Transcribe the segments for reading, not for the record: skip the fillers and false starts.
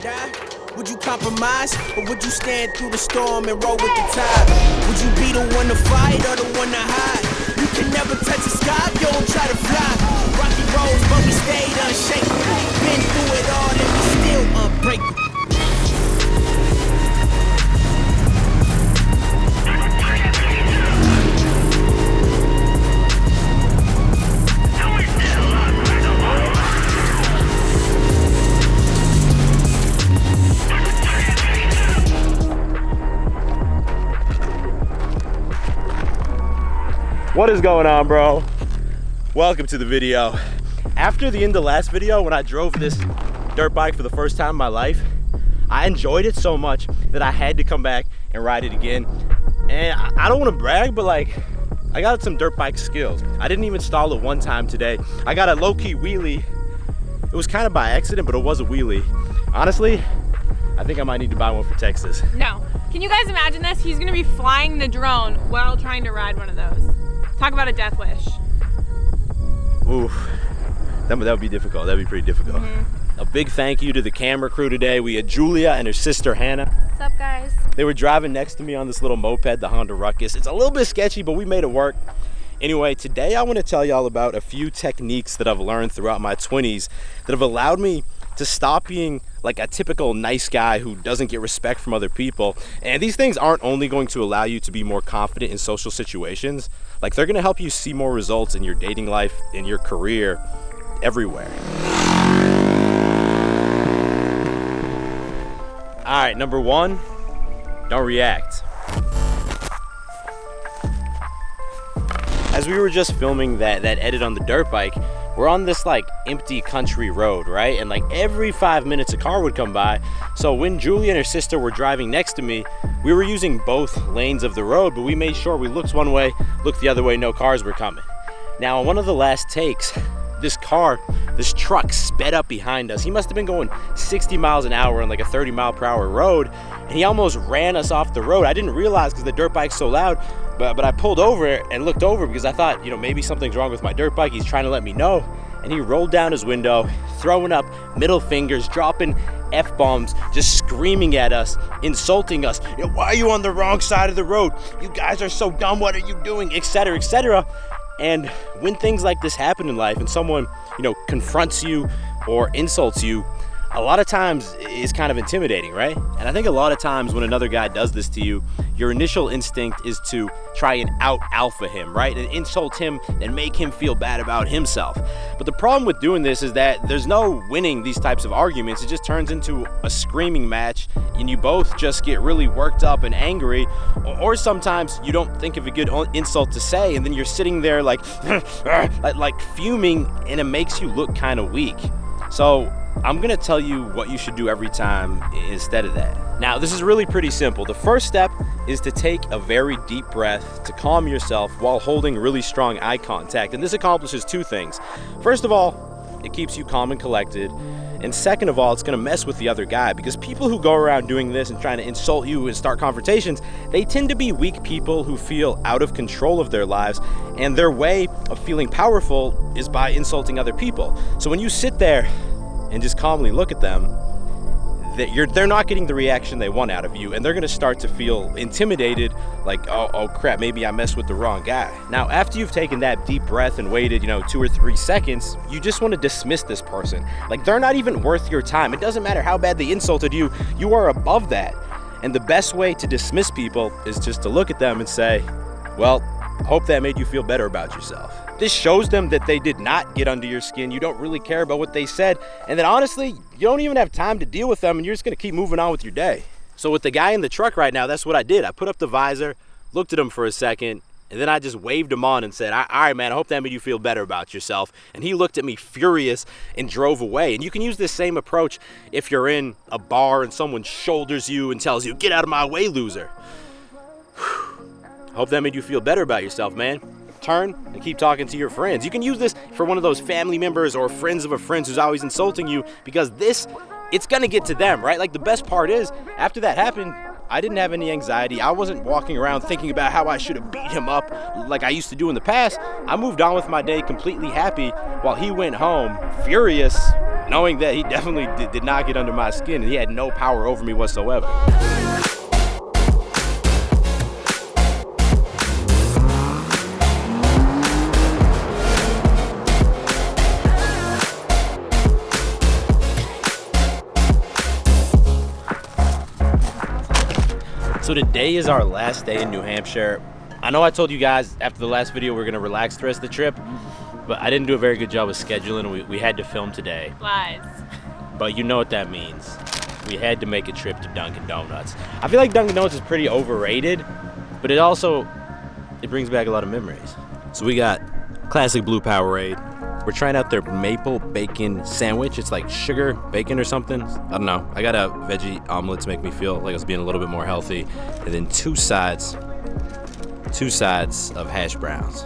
die? Would you compromise, or would you stand through the storm and roll with the tide? Would you be the one to fight or the one to hide? You can never touch the sky if you don't try to fly. Rocky roads, but we stayed unshakable. Been through it all and we still unbreakable. What is going on, bro? Welcome to the video. After the end of the last video, when I drove this dirt bike for the first time in my life, I enjoyed it so much that I had to come back and ride it again. And I don't want to brag, but like, I got some dirt bike skills. I didn't even stall it one time today. I got a low-key wheelie. It was kind of by accident, but it was a wheelie. Honestly, I think I might need to buy one for Texas. No. Can you guys imagine this? He's gonna be flying the drone while trying to ride one of those. Talk about a death wish. Oof, that would be difficult. That'd be pretty difficult. A big thank you to the camera crew today. We had Julia and her sister Hannah. What's up, guys? They were driving next to me on this little moped, the Honda Ruckus. It's a little bit sketchy, but we made it work. Anyway, today I want to tell y'all about a few techniques that I've learned throughout my 20s that have allowed me to stop being like a typical nice guy who doesn't get respect from other people. And these things aren't only going to allow you to be more confident in social situations, like they're gonna help you see more results in your dating life, in your career, everywhere. All right, number one, don't react. As we were just filming that edit on the dirt bike, we're on this like empty country road, right? And like every 5 minutes a car would come by. So when Julia and her sister were driving next to me, we were using both lanes of the road, but we made sure we looked one way, looked the other way, no cars were coming. Now on one of the last takes, this truck sped up behind us. He must have been going 60 miles an hour on like a 30-mile-per-hour road, and he almost ran us off the road. I didn't realize because the dirt bike's so loud, but I pulled over and looked over because I thought, you know, maybe something's wrong with my dirt bike. He's trying to let me know. And he rolled down his window, throwing up middle fingers, dropping F-bombs, just screaming at us, insulting us. You know, why are you on the wrong side of the road? You guys are so dumb. What are you doing? Etc., etc. And when things like this happen in life and someone, you know, confronts you or insults you, a lot of times it's kind of intimidating, right? And I think a lot of times when another guy does this to you, your initial instinct is to try and out-alpha him, right? And insult him and make him feel bad about himself. But the problem with doing this is that there's no winning these types of arguments. It just turns into a screaming match and you both just get really worked up and angry, or sometimes you don't think of a good insult to say and then you're sitting there like fuming, and it makes you look kind of weak. So I'm gonna tell you what you should do every time instead of that. Now, this is really pretty simple. The first step is to take a very deep breath to calm yourself while holding really strong eye contact. And this accomplishes two things. First of all, it keeps you calm and collected. And second of all, it's gonna mess with the other guy, because people who go around doing this and trying to insult you and start confrontations, they tend to be weak people who feel out of control of their lives, and their way of feeling powerful is by insulting other people. So when you sit there and just calmly look at them, they're not getting the reaction they want out of you, and they're gonna start to feel intimidated, like, oh crap, maybe I messed with the wrong guy. Now, after you've taken that deep breath and waited, 2 or 3 seconds, you just wanna dismiss this person. Like, they're not even worth your time. It doesn't matter how bad they insulted you, you are above that. And the best way to dismiss people is just to look at them and say, well, hope that made you feel better about yourself. This shows them that they did not get under your skin. You don't really care about what they said. And then honestly, you don't even have time to deal with them, and you're just gonna keep moving on with your day. So with the guy in the truck right now, that's what I did. I put up the visor, looked at him for a second, and then I just waved him on and said, all right, man, I hope that made you feel better about yourself. And he looked at me furious and drove away. And you can use this same approach if you're in a bar and someone shoulders you and tells you, get out of my way, loser. Hope that made you feel better about yourself, man. Turn and keep talking to your friends. You can use this for one of those family members or friends of a friend who's always insulting you, because it's gonna get to them, right? Like, the best part is, after that happened, I didn't have any anxiety. I wasn't walking around thinking about how I should have beat him up like I used to do in the past. I moved on with my day completely happy, while he went home furious knowing that he definitely did not get under my skin and he had no power over me whatsoever. So today is our last day in New Hampshire. I know I told you guys after the last video we're gonna relax the rest of the trip, but I didn't do a very good job of scheduling. We had to film today. Lies. But you know what that means. We had to make a trip to Dunkin' Donuts. I feel like Dunkin' Donuts is pretty overrated, but it brings back a lot of memories. So we got classic blue Powerade. We're trying out their maple bacon sandwich. It's like sugar bacon or something. I don't know. I got a veggie omelet to make me feel like I was being a little bit more healthy. And then two sides of hash browns.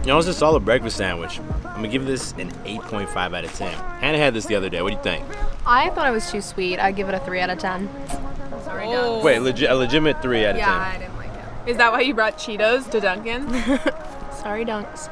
You know, it's a solid breakfast sandwich. I'm gonna give this an 8.5 out of 10. Hannah had this the other day. What do you think? I thought it was too sweet. I'd give it a 3 out of 10. Sorry, Dunks. Wait, a legitimate 3 out of 10. Yeah, I didn't like it. Is that why you brought Cheetos to Dunkin'? Sorry, Dunks.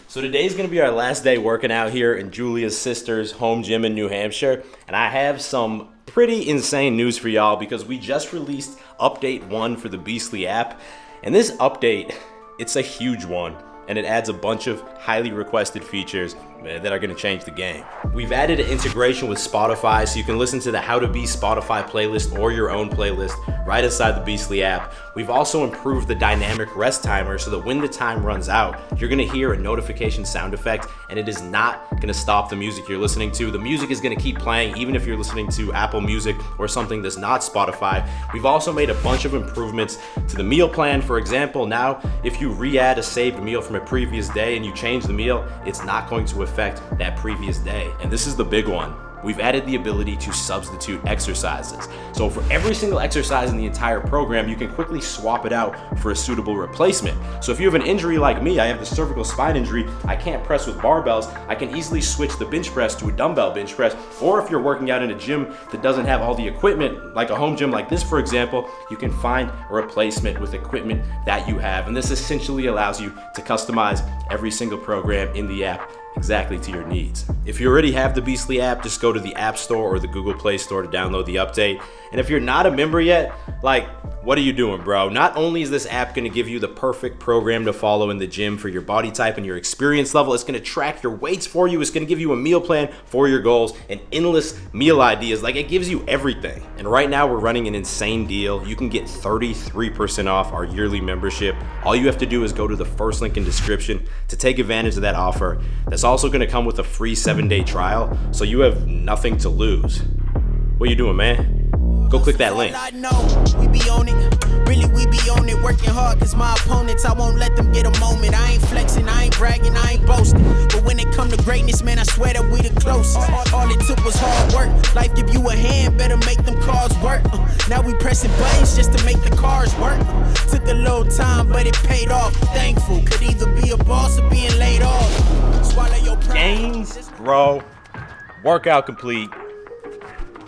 So today's gonna be our last day working out here in Julia's sister's home gym in New Hampshire. And I have some pretty insane news for y'all because we just released update 1 for the Beastly app. And this update, it's a huge one. And it adds a bunch of highly requested features that are gonna change the game. We've added an integration with Spotify so you can listen to the How to Be Spotify playlist or your own playlist right inside the Beastly app. We've also improved the dynamic rest timer so that when the time runs out, you're gonna hear a notification sound effect and it is not gonna stop the music you're listening to. The music is gonna keep playing even if you're listening to Apple Music or something that's not Spotify. We've also made a bunch of improvements to the meal plan. For example, now if you re-add a saved meal from a previous day and you change the meal, it's not going to affect that previous day. And this is the big one. We've added the ability to substitute exercises. So for every single exercise in the entire program, you can quickly swap it out for a suitable replacement. So if you have an injury like me, I have the cervical spine injury, I can't press with barbells, I can easily switch the bench press to a dumbbell bench press. Or if you're working out in a gym that doesn't have all the equipment, like a home gym like this, for example, you can find a replacement with equipment that you have. And this essentially allows you to customize every single program in the app exactly to your needs. If you already have the Beastly app, just go to the App Store or the Google Play Store to download the update. And if you're not a member yet, what are you doing, bro? Not only is this app gonna give you the perfect program to follow in the gym for your body type and your experience level, it's gonna track your weights for you, it's gonna give you a meal plan for your goals and endless meal ideas. It gives you everything. And right now we're running an insane deal. You can get 33% off our yearly membership. All you have to do is go to the first link in description to take advantage of that offer. That's also gonna come with a free 7-day trial, so you have nothing to lose. What you doing, man? Go click that link. I know we be on it, really we be on it, working hard cause my opponents, I won't let them get a moment. I ain't flexing, I ain't bragging, I ain't boasting, but when it come to greatness, man, I swear that we the closest. All it took was hard work, life give you a hand, better make them cars work. Now we pressing buttons just to make the cars work. Took a little time, but it paid off. Thankful, could either be a boss or being laid off. Swallow your pride. Gains, bro. Workout complete.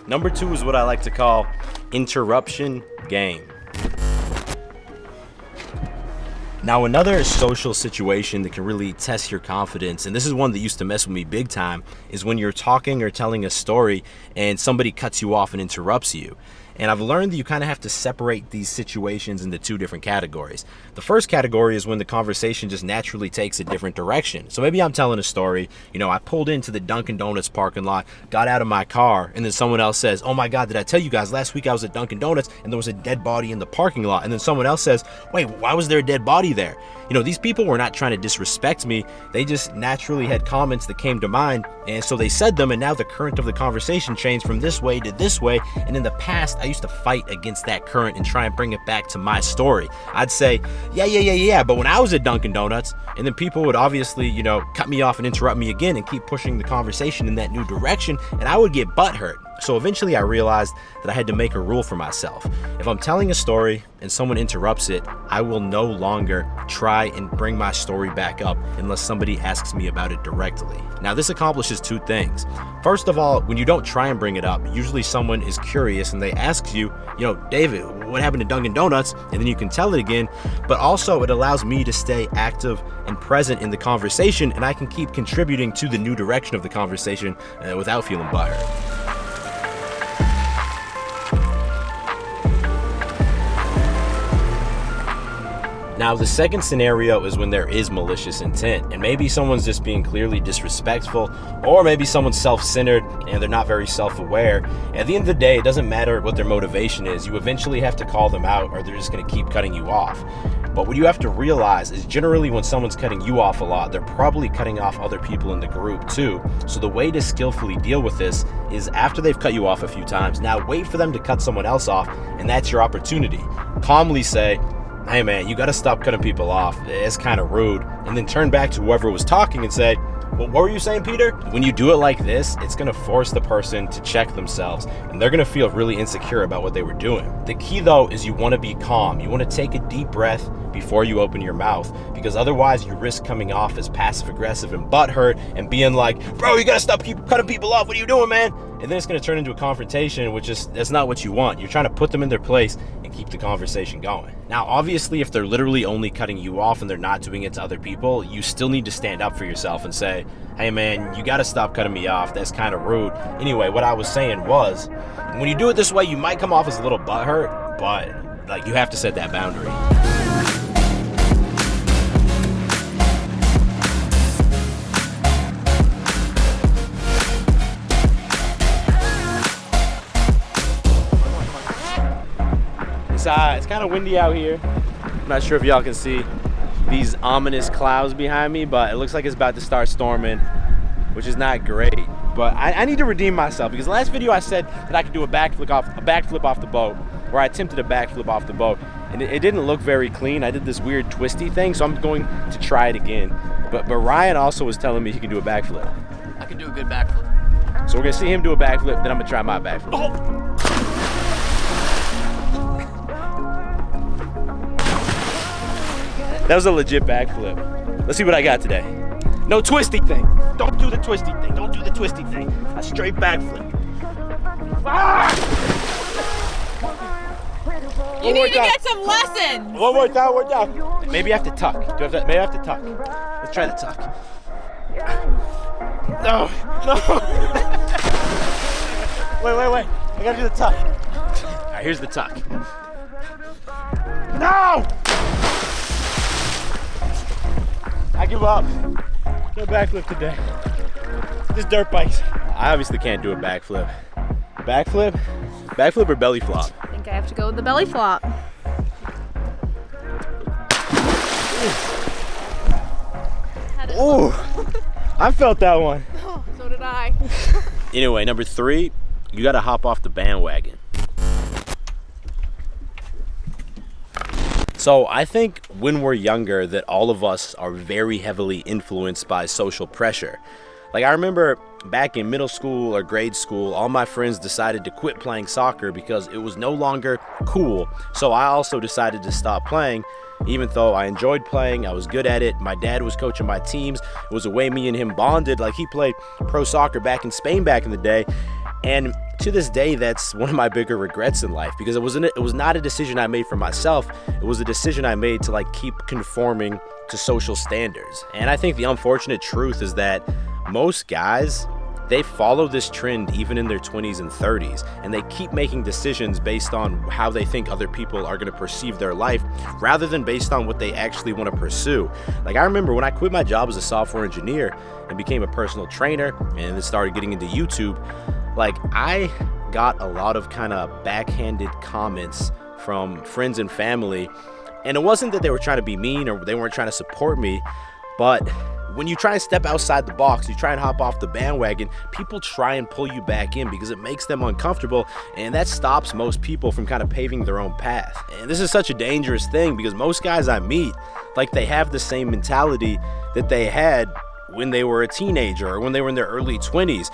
Number 2 is what I like to call interruption game. Now, another social situation that can really test your confidence, and this is one that used to mess with me big time, is when you're talking or telling a story and somebody cuts you off and interrupts you. And I've learned that you kind of have to separate these situations into 2 different categories. The first category is when the conversation just naturally takes a different direction. So maybe I'm telling a story, I pulled into the Dunkin' Donuts parking lot, got out of my car, and then someone else says, oh my God, did I tell you guys last week I was at Dunkin' Donuts and there was a dead body in the parking lot? And then someone else says, wait, why was there a dead body there? These people were not trying to disrespect me. They just naturally had comments that came to mind, and so they said them, and now the current of the conversation changed from this way to this way. And in the past, I used to fight against that current and try and bring it back to my story. I'd say, yeah, but when I was at Dunkin' Donuts, and then people would obviously, cut me off and interrupt me again and keep pushing the conversation in that new direction, and I would get butthurt. So eventually I realized that I had to make a rule for myself. If I'm telling a story and someone interrupts it, I will no longer try and bring my story back up unless somebody asks me about it directly. Now this accomplishes two things. First of all, when you don't try and bring it up, usually someone is curious and they ask you, David, what happened to Dunkin' Donuts? And then you can tell it again. But also it allows me to stay active and present in the conversation, and I can keep contributing to the new direction of the conversation without feeling butthurt. Now, the second scenario is when there is malicious intent, and maybe someone's just being clearly disrespectful, or maybe someone's self-centered and they're not very self-aware. At the end of the day, it doesn't matter what their motivation is. You eventually have to call them out, or they're just going to keep cutting you off. But what you have to realize is generally when someone's cutting you off a lot, they're probably cutting off other people in the group too. So the way to skillfully deal with this is after they've cut you off a few times, now wait for them to cut someone else off, and that's your opportunity. Calmly say, hey man, you gotta stop cutting people off. It's kind of rude. And then turn back to whoever was talking and say, well, what were you saying, Peter? When you do it like this, it's gonna force the person to check themselves, and they're gonna feel really insecure about what they were doing. The key though is you wanna be calm. You wanna take a deep breath before you open your mouth, because otherwise you risk coming off as passive aggressive and butthurt and being like, bro, you gotta stop cutting people off. What are you doing, man? And then it's gonna turn into a confrontation, which is, that's not what you want. You're trying to put them in their place and keep the conversation going. Now, obviously, if they're literally only cutting you off and they're not doing it to other people, you still need to stand up for yourself and say, hey man, you gotta stop cutting me off. That's kind of rude. Anyway, what I was saying was, when you do it this way, you might come off as a little butthurt, but you have to set that boundary. It's kind of windy out here. I'm not sure if y'all can see these ominous clouds behind me, but it looks like it's about to start storming, which is not great. But I need to redeem myself, because last video I said that I could do a backflip off the boat, or I attempted a backflip off the boat, and it didn't look very clean. I did this weird twisty thing, so I'm going to try it again. But Ryan also was telling me he can do a backflip. I can do a good backflip. So we're gonna see him do a backflip, then I'm gonna try my backflip. Oh! That was a legit backflip. Let's see what I got today. No twisty thing. Don't do the twisty thing. Don't do the twisty thing. A straight backflip. Ah! You need to get some lessons. One more time. Maybe I have to tuck. Maybe I have to tuck. Let's try the tuck. No. Wait. I gotta do the tuck. All right, here's the tuck. No! I give up. No backflip today. Just dirt bikes. I obviously can't do a backflip. Backflip or belly flop? I think I have to go with the belly flop. Ooh, I felt that one. So did I. Anyway, number 3, you gotta hop off the bandwagon. So I think when we're younger that all of us are very heavily influenced by social pressure. Like I remember back in middle school or grade school, all my friends decided to quit playing soccer because it was no longer cool. So I also decided to stop playing, even though I enjoyed playing, I was good at it. My dad was coaching my teams. It was a way me and him bonded. Like he played pro soccer back in Spain back in the day. And to this day, that's one of my bigger regrets in life, because it was not a decision I made for myself. It was a decision I made to keep conforming to social standards. And I think the unfortunate truth is that most guys, they follow this trend even in their 20s and 30s, and they keep making decisions based on how they think other people are going to perceive their life rather than based on what they actually want to pursue. Like I remember when I quit my job as a software engineer and became a personal trainer and then started getting into YouTube, I got a lot of kind of backhanded comments from friends and family. And it wasn't that they were trying to be mean or they weren't trying to support me, but when you try and step outside the box, you try and hop off the bandwagon, people try and pull you back in because it makes them uncomfortable, and that stops most people from kind of paving their own path. And this is such a dangerous thing because most guys I meet, they have the same mentality that they had when they were a teenager or when they were in their early 20s.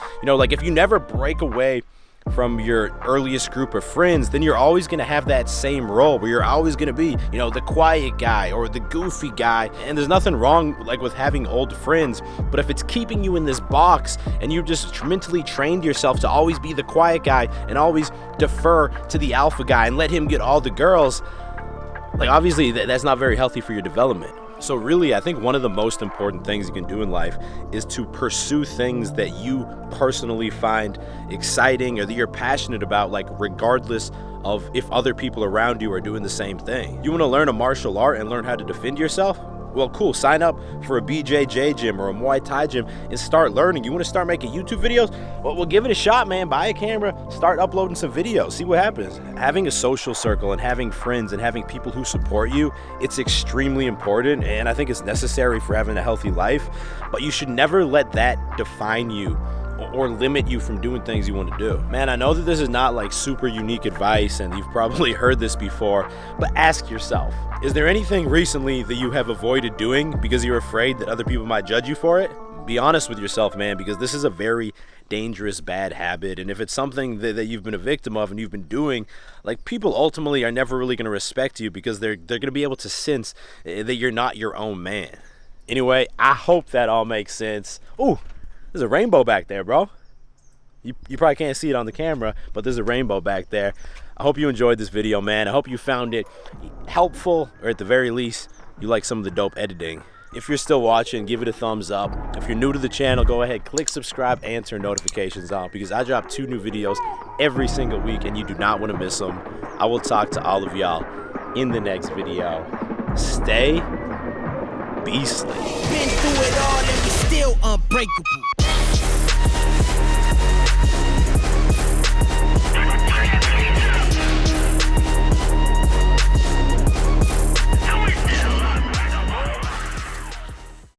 If you never break away from your earliest group of friends, then you're always going to have that same role where you're always going to be, you know, the quiet guy or the goofy guy. And there's nothing wrong like with having old friends, but if it's keeping you in this box and you just mentally trained yourself to always be the quiet guy and always defer to the alpha guy and let him get all the girls, like obviously that's not very healthy for your development. So really, I think one of the most important things you can do in life is to pursue things that you personally find exciting or that you're passionate about, like regardless of if other people around you are doing the same thing. You want to learn a martial art and learn how to defend yourself? Well, cool, sign up for a BJJ gym or a Muay Thai gym and start learning. You want to start making YouTube videos? Well, give it a shot, man. Buy a camera, start uploading some videos, see what happens. Having a social circle and having friends and having people who support you, it's extremely important, and I think it's necessary for having a healthy life, but you should never let that define you or limit you from doing things you want to do. Man, I know that this is not like super unique advice and you've probably heard this before, but ask yourself, is there anything recently that you have avoided doing because you're afraid that other people might judge you for it? Be honest with yourself, man, because this is a very dangerous bad habit, and if it's something that you've been a victim of and you've been doing, like, people ultimately are never really going to respect you because they're going to be able to sense that you're not your own man. Anyway, I hope that all makes sense. Ooh, there's a rainbow back there, bro. You probably can't see it on the camera, but there's a rainbow back there. I hope you enjoyed this video, man. I hope you found it helpful, or at the very least, you like some of the dope editing. If you're still watching, give it a thumbs up. If you're new to the channel, go ahead, click subscribe and turn notifications on, because I drop 2 new videos every single week and you do not want to miss them. I will talk to all of y'all in the next video. Stay beastly. Been through it all and we still unbreakable.